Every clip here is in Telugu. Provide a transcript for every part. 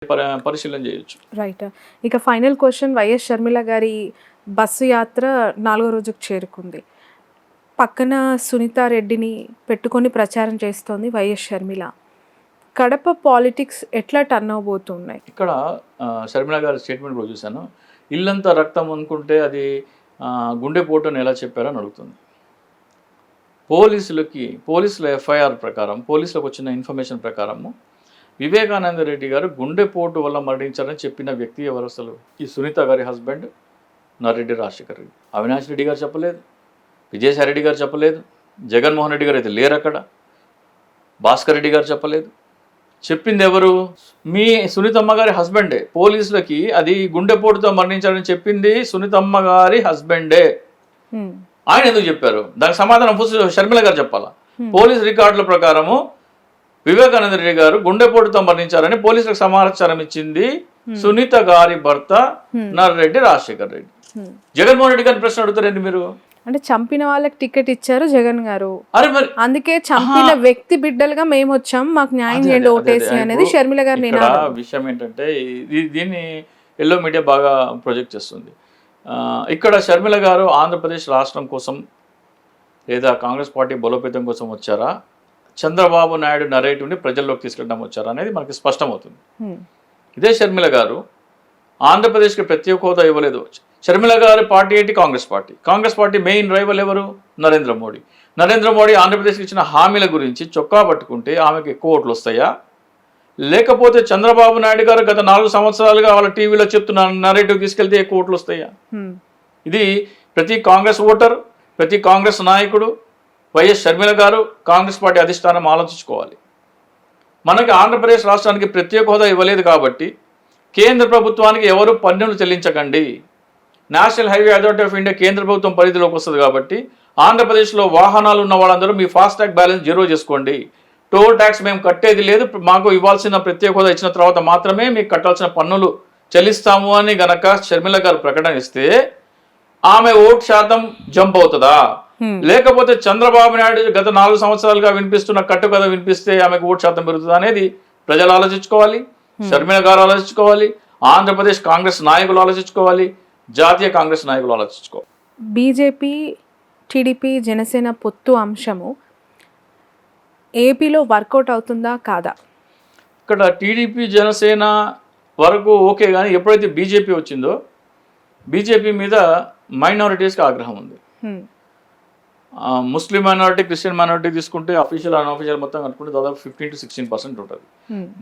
పరిశీలన చేయొచ్చు. రైట్. ఇక ఫైనల్ క్వశ్చన్, వైఎస్ షర్మిల గారి బస్సు యాత్ర 4వ రోజుకు చేరుకుంది. పక్కన సునీతారెడ్డిని పెట్టుకొని ప్రచారం చేస్తోంది వైఎస్ షర్మిల. కడప పాలిటిక్స్ ఎట్లా టర్న్ అవబోతున్నాయి? ఇక్కడ షర్మిల గారి స్టేట్మెంట్ కూడా చూశాను. ఇల్లంతా రక్తం అనుకుంటే అది గుండెపోటు అని ఎలా చెప్పారని అడుగుతుంది. పోలీసుల ఎఫ్ఐఆర్ ప్రకారం, పోలీసులకు వచ్చిన ఇన్ఫర్మేషన్ ప్రకారము వివేకానంద రెడ్డి గారు గుండెపోటు వల్ల మరణించారని చెప్పిన వ్యక్తి ఎవరు అసలు? ఈ సునీత గారి హస్బెండ్ నర్రెడ్డి రాజశేఖర్ రెడ్డి. అవినాష్ రెడ్డి గారు చెప్పలేదు, విజయసాయి రెడ్డి గారు చెప్పలేదు, జగన్మోహన్ రెడ్డి గారు అయితే లేరు అక్కడ, భాస్కర్ రెడ్డి గారు చెప్పలేదు. చెప్పింది ఎవరు? మీ సునీతమ్మ గారి హస్బెండే. పోలీసులకి అది గుండెపోటుతో మరణించారని చెప్పింది సునీతమ్మ గారి హస్బెండే. ఆయన ఎందుకు చెప్పారు? దానికి సమాధానం షర్మిల గారు చెప్పాలా? పోలీస్ రికార్డుల ప్రకారము వివేకానంద రెడ్డి గారు గుండెపోటుతో మరణించారని పోలీసులకు సమాచారం ఇచ్చింది సునీత గారి భర్త నర్రెడ్డి రాజశేఖర్ రెడ్డి. జగన్మోహన్ రెడ్డి గారిని ప్రశ్న అడుగుతారండి మీరు. అంటే చంపిన వాళ్ళకి టికెట్ ఇచ్చారు జగన్ గారు, అరే మరి అందుకే చంపిన వ్యక్తి బిడ్డలుగా మేము వచ్చాం, మాకు న్యాయం చేయండి ఓటేసి అనేది షర్మిల గారు. విషయం ఏంటంటే దీన్ని ఎల్లో మీడియా బాగా ప్రొజెక్ట్ చేస్తుంది. ఇక్కడ షర్మిల గారు ఆంధ్రప్రదేశ్ రాష్ట్రం కోసం లేదా కాంగ్రెస్ పార్టీ బలోపేతం కోసం వచ్చారా, చంద్రబాబు నాయుడు నరేటివ్ని ప్రజల్లోకి తీసుకెళ్ళడం వచ్చారా అనేది మనకి స్పష్టమవుతుంది. ఇదే షర్మిల గారు ఆంధ్రప్రదేశ్కి ప్రత్యేక హోదా ఇవ్వలేదు. షర్మిల గారి పార్టీ ఏంటి? కాంగ్రెస్ పార్టీ మెయిన్ రైవల్ ఎవరు? నరేంద్ర మోడీ ఆంధ్రప్రదేశ్కి ఇచ్చిన హామీల గురించి చొక్కా పట్టుకుంటే ఆమెకు ఎక్కువ ఓట్లు వస్తాయా, లేకపోతే చంద్రబాబు నాయుడు గారు గత 4 సంవత్సరాలుగా వాళ్ళ టీవీలో చెప్తున్న నరేటివ్ తీసుకెళ్తే ఎక్కువ ఓట్లు వస్తాయా? ఇది ప్రతి కాంగ్రెస్ ఓటర్, ప్రతి కాంగ్రెస్ నాయకుడు, వైఎస్ షర్మిల గారు, కాంగ్రెస్ పార్టీ అధిష్టానం ఆలోచించుకోవాలి. మనకి ఆంధ్రప్రదేశ్ రాష్ట్రానికి ప్రత్యేక హోదా ఇవ్వలేదు కాబట్టి కేంద్ర ప్రభుత్వానికి ఎవరు పన్నులు చెల్లించకండి. National highway authority of India కేంద్ర ప్రభుత్వం పరిధిలోకి వస్తుంది కాబట్టి ఆంధ్రప్రదేశ్లో వాహనాలు ఉన్న వాళ్ళందరూ మీ ఫాస్టాగ్ బ్యాలెన్స్ జీరో చేసుకోండి. టోల్ ట్యాక్స్ మేము కట్టేది లేదు, మాకు ఇవ్వాల్సిన ప్రత్యేక హోదా ఇచ్చిన తర్వాత మాత్రమే మీకు కట్టాల్సిన పన్నులు చెల్లిస్తాము అని గనక షర్మిల గారు ప్రకటన ఇస్తే ఆమె ఓటు శాతం జంప్ అవుతుందా? లేకపోతే చంద్రబాబు నాయుడు గత 4 సంవత్సరాలుగా వినిపిస్తున్న కట్టుకథ వినిపిస్తే ఆమెకు ఓటు శాతం పెరుగుతుందా అనేది ప్రజలు ఆలోచించుకోవాలి, షర్మిల గారు ఆలోచించుకోవాలి, ఆంధ్రప్రదేశ్ కాంగ్రెస్ నాయకులు ఆలోచించుకోవాలి, జాతీయ కాంగ్రెస్ నాయకులు ఆలోచించుకోవాలి. బీజేపీ, టీడీపీ, జనసేన పొత్తు అంశము ఏపీలో వర్కౌట్ అవుతుందా కాదా? ఇక్కడ టీడీపీ జనసేన వరకు ఓకే, కానీ ఎప్పుడైతే బీజేపీ వచ్చిందో బీజేపీ మీద మైనారిటీస్కి ఆగ్రహం ఉంది. ముస్లిం మైనారిటీ, క్రిస్టియన్ మైనారిటీ తీసుకుంటే అఫీషియల్ అన్అఫీషియల్ మొత్తం కనుక్కుంటే దాదాపు 15 to 16% ఉంటుంది.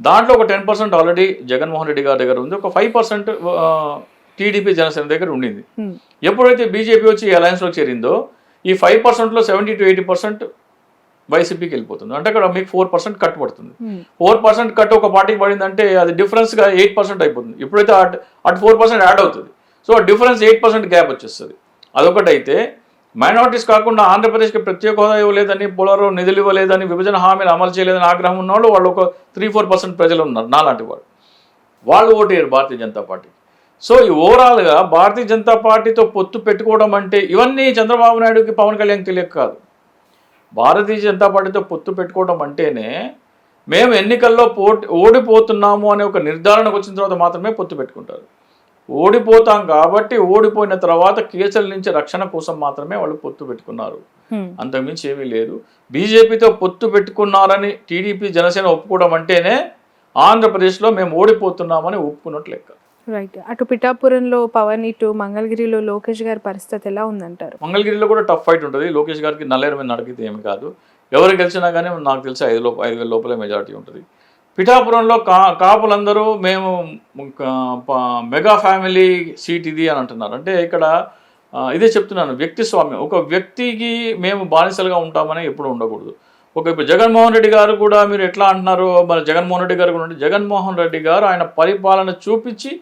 దాంట్లో ఒక 10% ఆల్రెడీ జగన్మోహన్ రెడ్డి గారి దగ్గర ఉంది, ఒక 5% టీడీపీ జనసేన దగ్గర ఉండింది. ఎప్పుడైతే బీజేపీ వచ్చి అలయన్స్లోకి చేరిందో ఈ 5%లో 70 to 80% వైసీపీకి వెళ్ళిపోతుంది. అంటే అక్కడ మీకు 4% కట్ పడుతుంది. 4% కట్ ఒక పార్టీకి పడిందంటే అది డిఫరెన్స్గా 8% అయిపోతుంది. ఎప్పుడైతే అటు 4% యాడ్ అవుతుంది, సో డిఫరెన్స్ 8% గ్యాప్ వచ్చేస్తుంది. అదొకటైతే మైనారిటీస్ కాకుండా ఆంధ్రప్రదేశ్కి ప్రత్యేక హోదా ఇవ్వలేదని, పోలవరం నిధులు ఇవ్వలేదని, విభజన హామీలు అమలు చేయలేదని ఆగ్రహం ఉన్నవాళ్ళు వాళ్ళు ఒక 3-4% ప్రజలు ఉన్నారు నాలాంటి వాళ్ళు ఓటు వేయరు భారతీయ జనతా పార్టీ. సో ఈ ఓవరాల్గా భారతీయ జనతా పార్టీతో పొత్తు పెట్టుకోవడం అంటే ఇవన్నీ చంద్రబాబు నాయుడుకి, పవన్ కళ్యాణ్ తెలియక కాదు. భారతీయ జనతా పార్టీతో పొత్తు పెట్టుకోవడం అంటేనే మేము ఎన్నికల్లో ఓడిపోతున్నాము అనే ఒక నిర్ధారణకు వచ్చిన తర్వాత మాత్రమే పొత్తు పెట్టుకుంటారు. ఓడిపోతాం కాబట్టి ఓడిపోయిన తర్వాత కేసుల నుంచి రక్షణ కోసం మాత్రమే వాళ్ళు పొత్తు పెట్టుకున్నారు, అంతకుమించి ఏమీ లేదు. బీజేపీతో పొత్తు పెట్టుకున్నారని టీడీపీ జనసేన ఒప్పుకోవడం అంటేనే ఆంధ్రప్రదేశ్లో మేము ఓడిపోతున్నామని ఒప్పుకున్నట్లు లెక్క. రైట్. అటు పిఠాపురంలో పవన్, ఇటు మంగళగిరిలో లోకేష్ గారి పరిస్థితి ఎలా ఉందంటారు? మంగళగిరిలో కూడా టఫ్ ఫైట్ ఉంటుంది. లోకేష్ గారికి నల్లేరు మీద నడిగితే ఏమి కాదు, ఎవరు గెలిచినా కానీ నాకు తెలిసి 5,000 లోపలే మెజారిటీ ఉంటుంది. పిఠాపురంలో కాపులందరూ మేము మెగా ఫ్యామిలీ సీట్ ఇది అని అంటున్నారు. అంటే ఇక్కడ ఇదే చెప్తున్నాను, వ్యక్తి స్వామ్యం. ఒక వ్యక్తికి మేము బానిసలుగా ఉంటామని ఎప్పుడు ఉండకూడదు. ఇప్పుడు జగన్మోహన్ రెడ్డి గారు కూడా మీరు ఎట్లా అంటున్నారు, మరి జగన్మోహన్ రెడ్డి గారు కూడా జగన్మోహన్ రెడ్డి గారు ఆయన పరిపాలన చూపించి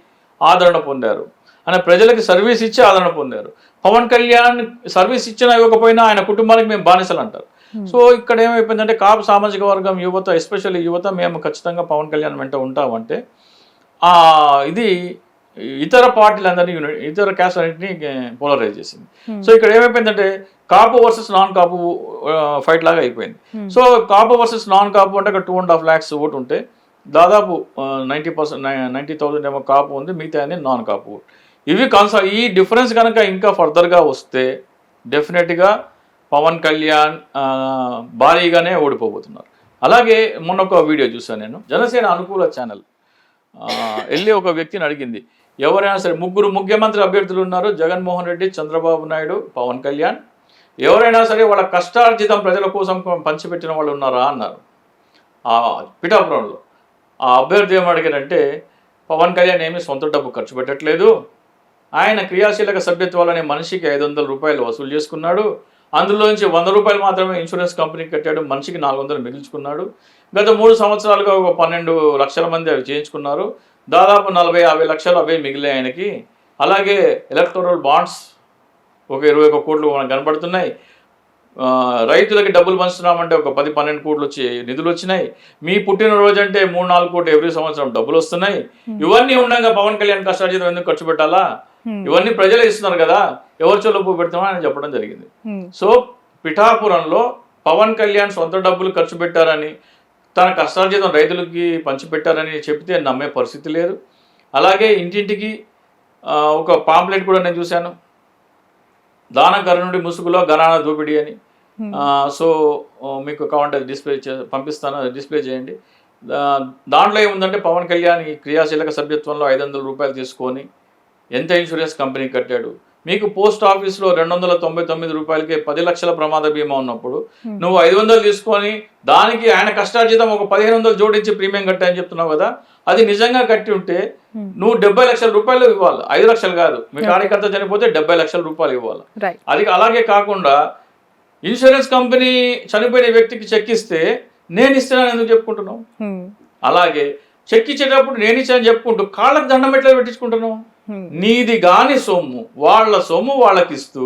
ఆదరణ పొందారు, ఆయన ప్రజలకి సర్వీస్ ఇచ్చి ఆదరణ పొందారు. పవన్ కళ్యాణ్ సర్వీస్ ఇచ్చినా ఇవ్వకపోయినా ఆయన కుటుంబానికి మేము బానిసలు అంటారు. సో ఇక్కడ ఏమైపోయిందంటే కాపు సామాజిక వర్గం యువత, ఎస్పెషల్లీ యువత, మేము ఖచ్చితంగా పవన్ కళ్యాణ్ వెంట ఉంటామంటే ఇది ఇతర పార్టీలందరినీ ఇతర క్యాస్ట్ అన్నింటినీ పోలరైజ్ చేసింది. సో ఇక్కడ ఏమైపోయిందంటే కాపు వర్సెస్ నాన్ కాపు ఫైట్ లాగా అయిపోయింది. సో కాపు వర్సెస్ నాన్ కాపు అంటే అక్కడ 2.5 lakhs ఓటు ఉంటే దాదాపు 90% 90,000 ఏమో కాపు ఉంది, మిగతా అన్ని నాన్ కాపు. ఇవి ఈ డిఫరెన్స్ కనుక ఇంకా ఫర్దర్గా వస్తే డెఫినెట్గా పవన్ కళ్యాణ్ భారీగానే ఓడిపోబోతున్నారు. అలాగే మొన్న ఒక వీడియో చూసాను నేను, జనసేన అనుకూల ఛానల్ వెళ్ళి ఒక వ్యక్తిని అడిగింది, ఎవరైనా సరే ముగ్గురు ముఖ్యమంత్రి అభ్యర్థులు ఉన్నారు, జగన్మోహన్ రెడ్డి, చంద్రబాబు నాయుడు, పవన్ కళ్యాణ్, ఎవరైనా సరే వాళ్ళ కష్టార్జితం ప్రజల కోసం పంచిపెట్టిన వాళ్ళు ఉన్నారా అన్నారు పిఠాపురంలో. ఆ అభ్యర్థి ఏమడిగారంటే, పవన్ కళ్యాణ్ ఏమీ సొంత డబ్బు ఖర్చు పెట్టట్లేదు, ఆయన క్రియాశీలక సభ్యత్వాలనే మనిషికి 500 రూపాయలు వసూలు చేసుకున్నాడు, అందులోంచి 100 రూపాయలు మాత్రమే ఇన్సూరెన్స్ కంపెనీకి కట్టాడు, మనిషికి 400 మిగిల్చుకున్నాడు, గత 3 సంవత్సరాలుగా ఒక 12 లక్షల మంది అవి చేయించుకున్నారు, దాదాపు 40-50 లక్షలు అవే మిగిలే ఆయనకి. అలాగే ఎలక్టోరల్ బాండ్స్ ఒక 21 కోట్లు మనకు కనబడుతున్నాయి, రైతులకి డబ్బులు పంచుతున్నామంటే ఒక 10-12 కోట్లు వచ్చి నిధులు వచ్చినాయి, మీ పుట్టినరోజు అంటే 3-4 కోట్లు ఎవ్రీ సంవత్సరం డబ్బులు వస్తున్నాయి. ఇవన్నీ ఉండగా పవన్ కళ్యాణ్ కష్టార్జితం ఎందుకు ఖర్చు పెట్టాలా, ఇవన్నీ ప్రజలే ఇస్తున్నారు కదా, ఎవరు చెల్లుపు పెడతామని ఆయన చెప్పడం జరిగింది. సో పిఠాపురంలో పవన్ కళ్యాణ్ సొంత డబ్బులు ఖర్చు పెట్టారని, తన కష్టార్జితం రైతులకి పంచిపెట్టారని చెప్తే నమ్మే పరిస్థితి లేదు. అలాగే ఇంటింటికి ఒక పాంప్లెట్ కూడా నేను చూశాను, దానకర్ణుడి ముసుగులో ఘనాన దోపిడీ అని. సో మీకు కావాలంటే పంపిస్తాను, డిస్ప్లే చేయండి. దాంట్లో ఏముందంటే, పవన్ కళ్యాణ్ ఈ క్రియాశీలక సభ్యత్వంలో 500 రూపాయలు తీసుకొని ఎంత ఇన్సూరెన్స్ కంపెనీ కట్టాడు, మీకు పోస్ట్ ఆఫీస్లో 299 రూపాయలకే 10 లక్షల ప్రమాద బీమా ఉన్నప్పుడు నువ్వు 500 తీసుకొని దానికి ఆయన కష్టార్జితం ఒక 1500 జోడించి ప్రీమియం కట్టాయని చెప్తున్నావు కదా, అది నిజంగా కట్టి ఉంటే నువ్వు 70 లక్షల రూపాయలు ఇవ్వాలి, 5 లక్షలు కాదు. మీ కార్యకర్త చనిపోతే 70 లక్షల రూపాయలు ఇవ్వాలి. అది అలాగే కాకుండా ఇన్సూరెన్స్ కంపెనీ చనిపోయిన వ్యక్తికి చెక్ ఇస్తే నేను ఇస్తున్నాను ఎందుకు చెప్పుకుంటున్నావు, అలాగే చెక్ ఇచ్చేటప్పుడు నేను ఇచ్చానని చెప్పుకుంటూ కాళ్ళకు దండం ఎట్లా పెట్టించుకుంటున్నావు, నీది గాని సొమ్ము వాళ్ళ సొమ్ము వాళ్ళకి ఇస్తూ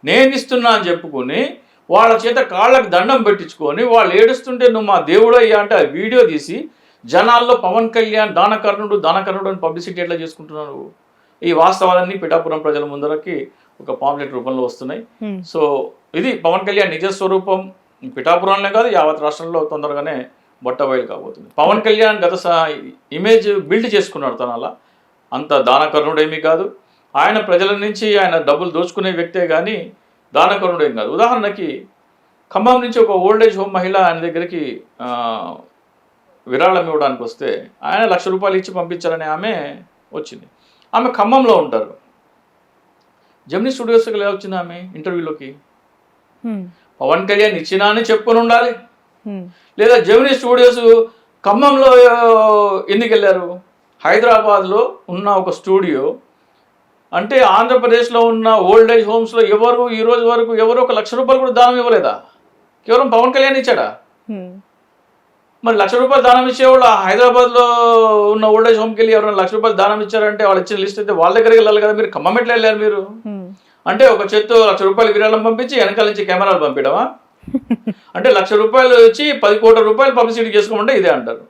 నేను ఇస్తున్నా అని చెప్పుకొని వాళ్ళ చేత కాళ్ళకు దండం పెట్టించుకొని వాళ్ళు ఏడుస్తుంటే నువ్వు మా దేవుడు అయ్యా అంటే ఆ వీడియో తీసి జనాల్లో పవన్ కళ్యాణ్ దానకర్ణుడు అని పబ్లిసిటీ ఎట్లా చేసుకుంటున్నావు. ఈ వాస్తవాలన్నీ పిఠాపురం ప్రజల ముందరకి ఒక పాంప్లెట్ రూపంలో వస్తున్నాయి. సో ఇది పవన్ కళ్యాణ్ నిజ స్వరూపం పిఠాపురంలో కాదు, యావత్ రాష్ట్రంలో తొందరగానే బొట్టబయలు కాబోతుంది. పవన్ కళ్యాణ్ గత ఇమేజ్ బిల్డ్ చేసుకున్నాడు, తన అలా అంత దానకర్ణుడేమీ కాదు. ఆయన ప్రజల నుంచి ఆయన డబ్బులు దోచుకునే వ్యక్తే కానీ దానకర్ణుడేం కాదు. ఉదాహరణకి ఖమ్మం నుంచి ఒక ఓల్డేజ్ హోమ్ మహిళ ఆయన దగ్గరికి విరాళం ఇవ్వడానికి వస్తే ఆయన 1,00,000 రూపాయలు ఇచ్చి పంపించాలని ఆమె వచ్చింది. ఆమె ఖమ్మంలో ఉంటారు. జెమినీ స్టూడియోస్కి ఎలా వచ్చింది ఆమె ఇంటర్వ్యూలోకి? పవన్ కళ్యాణ్ ఇచ్చినా అని చెప్పుకొని ఉండాలి, లేదా జెమినీ స్టూడియోస్ ఖమ్మంలో ఎందుకు వెళ్ళారు? హైదరాబాద్లో ఉన్న ఒక స్టూడియో అంటే ఆంధ్రప్రదేశ్లో ఉన్న ఓల్డేజ్ హోమ్స్లో ఎవరు ఈ రోజు వరకు ఎవరు ఒక 1,00,000 రూపాయలు కూడా దానం ఇవ్వలేదా? కేవలం పవన్ కళ్యాణ్ ఇచ్చాడా? మరి 1,00,000 రూపాయలు దానం ఇచ్చేవాళ్ళు హైదరాబాద్లో ఉన్న ఓల్డేజ్ హోమ్కి వెళ్ళి ఎవరైనా 1,00,000 రూపాయలు దానం ఇచ్చారంటే వాళ్ళు ఇచ్చిన లిస్ట్ అయితే వాళ్ళ దగ్గరికి వెళ్ళాలి కదా. మీరు ఖమ్మం ఎట్లా వెళ్ళారు మీరు? అంటే ఒక చేత్తో 1,00,000 రూపాయలు విరాళం పంపించి వెనకాల నుంచి కెమెరాలు పంపించడమా? అంటే 1,00,000 రూపాయలు ఇచ్చి 10 కోట్ల రూపాయలు పబ్లిసిటీ చేసుకోమంటే ఇదే అంటారు.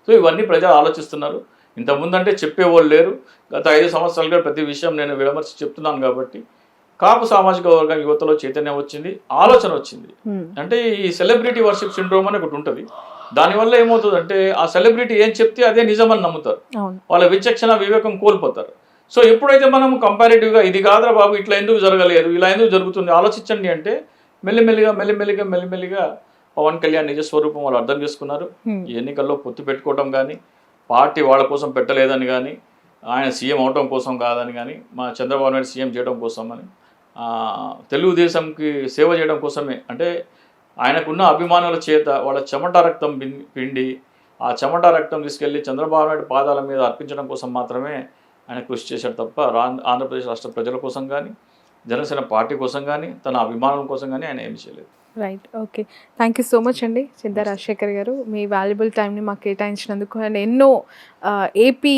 సో ఇవన్నీ ప్రజలు ఆలోచిస్తున్నారు. ఇంతకుముందు అంటే చెప్పేవాళ్ళు లేరు. గత 5 సంవత్సరాలుగా ప్రతి విషయం నేను విడమర్చి చెప్తున్నాను కాబట్టి కాపు సామాజిక వర్గం యువతలో చైతన్యం వచ్చింది, ఆలోచన వచ్చింది. అంటే ఈ సెలబ్రిటీ వర్షిప్ సిండ్రోమ్ అని ఒకటి ఉంటుంది. దానివల్ల ఏమవుతుందంటే ఆ సెలబ్రిటీ ఏం చెప్తే అదే నిజమని నమ్ముతారు, వాళ్ళ విచక్షణ వివేకం కోల్పోతారు. సో ఎప్పుడైతే మనం కంపారిటివ్గా ఇది కాదురా బాబు ఇట్లా ఎందుకు జరగలేదు, ఇలా ఎందుకు జరుగుతుంది ఆలోచించండి అంటే మెల్లిమెల్లిగా పవన్ కళ్యాణ్ నిజ స్వరూపం వాళ్ళు అర్థం చేసుకున్నారు. ఈ ఎన్నికల్లో పొత్తు పెట్టుకోవడం కానీ, పార్టీ వాళ్ళ కోసం పెట్టలేదని కానీ, ఆయన సీఎం అవటం కోసం కాదని కానీ, మా చంద్రబాబు నాయుడు సీఎం చేయడం కోసం అని, తెలుగుదేశంకి సేవ చేయడం కోసమే, అంటే ఆయనకున్న అభిమానుల చేత వాళ్ళ చెమట రక్తం పిండి ఆ చెమట రక్తం తీసుకెళ్ళి చంద్రబాబు నాయుడు పాదాల మీద అర్పించడం కోసం మాత్రమే ఆయన కృషి చేశాడు తప్ప ఆంధ్రప్రదేశ్ రాష్ట్ర ప్రజల కోసం కానీ, జనసేన పార్టీ కోసం కానీ, తన అభిమానుల కోసం కానీ ఆయన ఏమి చేయలేదు. Right, okay, thank you so much అండి సిద్ధా రాజశేఖర్ గారు. మీ వాల్యుబుల్ టైంని మాకు కేటాయించినందుకు అండ్ ఎన్నో ఏపీ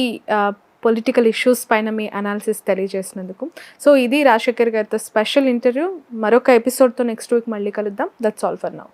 పొలిటికల్ ఇష్యూస్ పైన మీ అనాలిసిస్ తెలియజేసినందుకు. సో ఇది రాజశేఖర్ గారితో స్పెషల్ ఇంటర్వ్యూ. మరొక ఎపిసోడ్తో నెక్స్ట్ వీక్ మళ్ళీ కలుద్దాం. That's all for now.